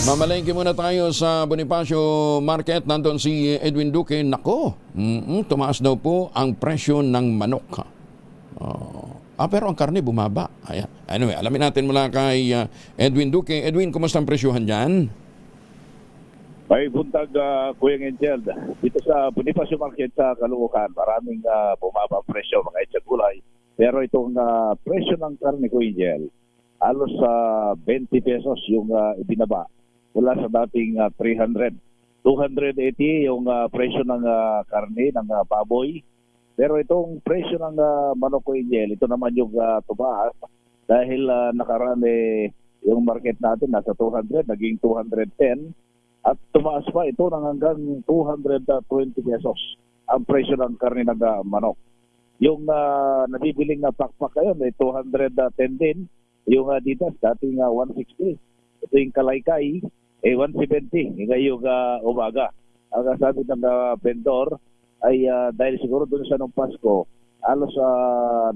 Mamalengke muna tayo sa Bonifacio Market. Nandun si Edwin Duque. Nako, tumaas daw po ang presyo ng manok. Pero ang karne bumaba. Ayan. Anyway, alamin natin mula kay Edwin Duque. Edwin, kumusta ang presyohan dyan? May buntag, Kuya Angel. Dito sa Bonifacio Market sa Caloocan, maraming bumaba ang presyo, mga etsa gulay. Pero itong presyo ng karne, Kuya Angel, halos 20 pesos yung ibinaba mula sa dating 300. 280 yung presyo ng karne, ng baboy. Pero itong presyo ng manok, Kuya Angel, ito naman yung tumaas dahil nakarami yung market natin nasa 200, naging 210. At tumaas pa ito ng hanggang 220 pesos ang presyo ng karne ng manok. Yung nabibiling na pakpak ngayon ay 210 din. Yung Adidas dating 160. Ito yung Kalaykay 170 ngayong umaga. Ang sabi ng vendor ay dahil siguro doon sa nung Pasko, halos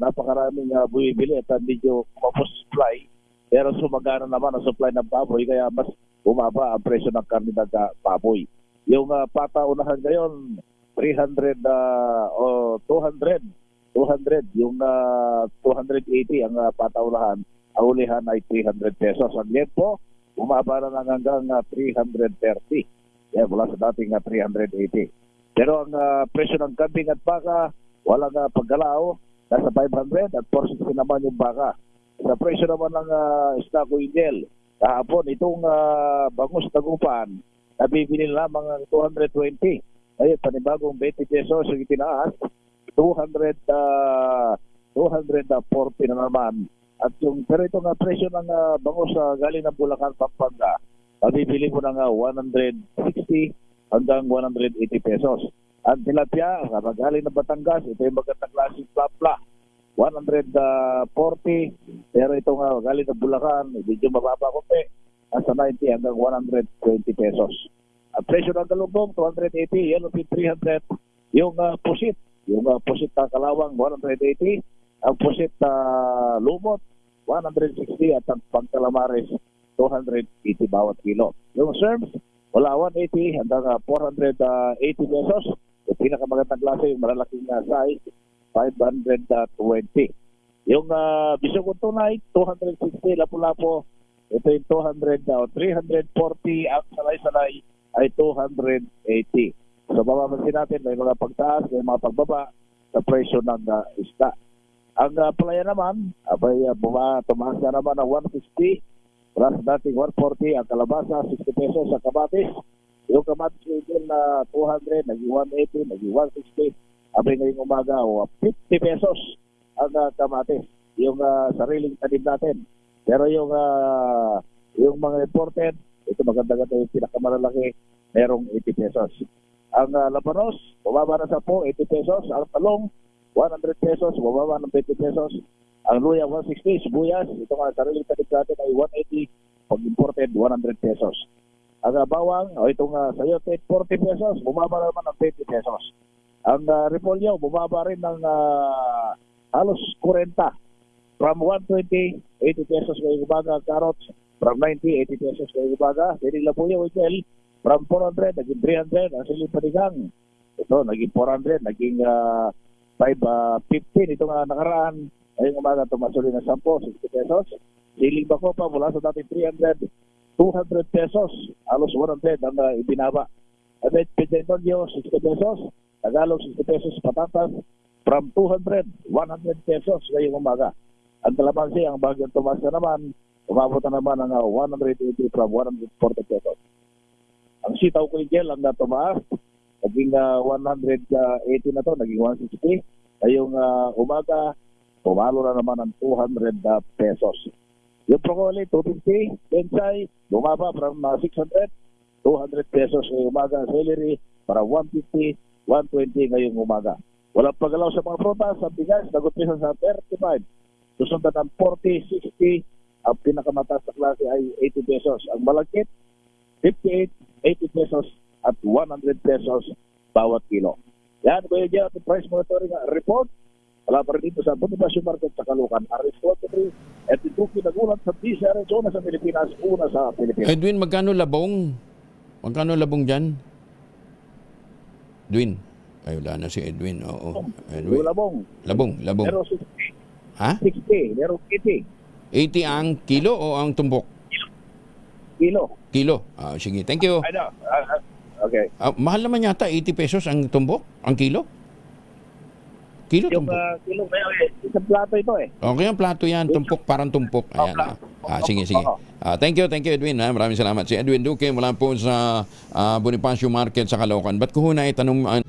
napakaraming bumibili at medyo kumapos supply. Pero sumagana naman ang supply ng baboy kaya mas bumaba ang presyo ng karne ng baboy. Yung pataunahan ngayon, 300 o 200. Yung 280 ang pataunahan. Ang ulihan ay 300 pesos. Ang liempo, bumaba na lang hanggang 330. Yan, mula sa dating 380. Pero ang presyo ng kambing at baka, walang paggalaw. Nasa 500 at 460 naman yung baka. Sa presyo naman ng stock oil, kahapon itong bangus tagupan, nabibili lamang ng 220. Ngayon, panibagong 20 pesos yung itinaas, 240 na naman. At yung, pero itong presyo ng bangus galing ng Bulacan, Pampanga, nabibili mo ng 160 hanggang 180 pesos. Ang tilapia, galing ng Batangas, ito yung magandang klaseng plapla. 140, pero itong galing ng Bulacan, medyo mababa konti, nasa 90 hanggang 120 pesos. Ang presyo ng galunggong, 280, yellowfin 300, yung pusit na kalawang, 180, ang pusit na lumot, 160, at ang pangkalamares, 280 bawat kilo. Yung serms, wala 180 hanggang 480 pesos. Yung pinakamagandang klase, yung malalaking size, 520. Yung bisog tunay, 260, lapu-lapo, ito yung 200 o 340, ang salay-salay ay 280. So mapapansin natin, may mga pagtaas, may mga pagbaba sa presyo ng isda. Ang palaya naman, tumaas na naman ng 160, plus dating 140, ang kalabasa, 60 pesos sa kamatis. Yung kamatis na 200, naging 180, naging 160, abay ngayong umaga, 50 pesos ang kamatis, yung sariling tanim natin. Pero yung mga imported, ito maganda-ganda yung pinakamalalaki, merong 80 pesos. Ang labanos, bumaba na sa 80 pesos. Ang talong, 100 pesos, bumaba ng 20 pesos. Ang luya, 160. Sibuyas, ito nga sariling tanim natin ay 180. Pag imported, 100 pesos. Ang bawang, itong sayote, 40 pesos, bumaba naman ng 20 pesos. Ang repolyo, bumaba rin ng halos 40. From 120, 80 pesos ngayong umaga. Carrots, from 90, 80 pesos ngayong umaga. Siling labuyo, Wigel, from 400, naging 300. Ang siling panigang, ito, naging 400, naging 515. Ito nga nakaraan, ngayong umaga, tumasuli ng 10, 60 pesos. Siling bako pa, mula sa dating 300, 200 pesos. Halos 100 ang ibinaba. At Pidentolio, 60 pesos. Tagalog, 60 pesos. Patatas, from 200, 100 pesos ngayong umaga. Ang kalamansi, ang bagyong tumas na naman, umabot na naman ng 180 from 140 pesos. Ang sitaw ko Igel, ang tumaas, naging 180 na to, naging 160. Ngayong umaga, pumalo na naman ng 200 pesos. Yung broccoli, 250. Bensay, bumaba from 600, 200 pesos ngayong umaga. Celery, para 150, 120 ngayong umaga. Walang paggalaw sa mga prutas. Ang bigas, nag-umpisa sa 35. Susundan ng 40, 60. Ang pinakamataas na klase ay 80 pesos. Ang malagkit, 58, 80 pesos at 100 pesos bawat kilo. Yan, Kuya Jeff, ating price monitoring report. Wala pa rin dito sa Bonifacio Market sa Caloocan. Aris 43 at ito kinagulat sa DCRH una sa Pilipinas, una sa Pilipinas. Edwin, magkano labong? Magkano labong dyan? Edwin. Ay, wala na si Edwin. Oo. Edwin. Yung labong. Labong. Meron 60. Ha? 60. Meron 80. 80 ang kilo o ang tumbok? Kilo. Kilo. Ah, sige, thank you. Ano? Okay. Mahal naman yata 80 pesos ang tumbok? Ang kilo? Kilo Yung tumpok. kilo, isang plato ito eh. Okay, ang plato yan. Tumpok, parang tumpok. Ayan. Sige. Thank you, Edwin. Maraming salamat. Si Edwin Duque mula po sa Bonifacio Market sa Caloocan. Ba't ko ho na itanong...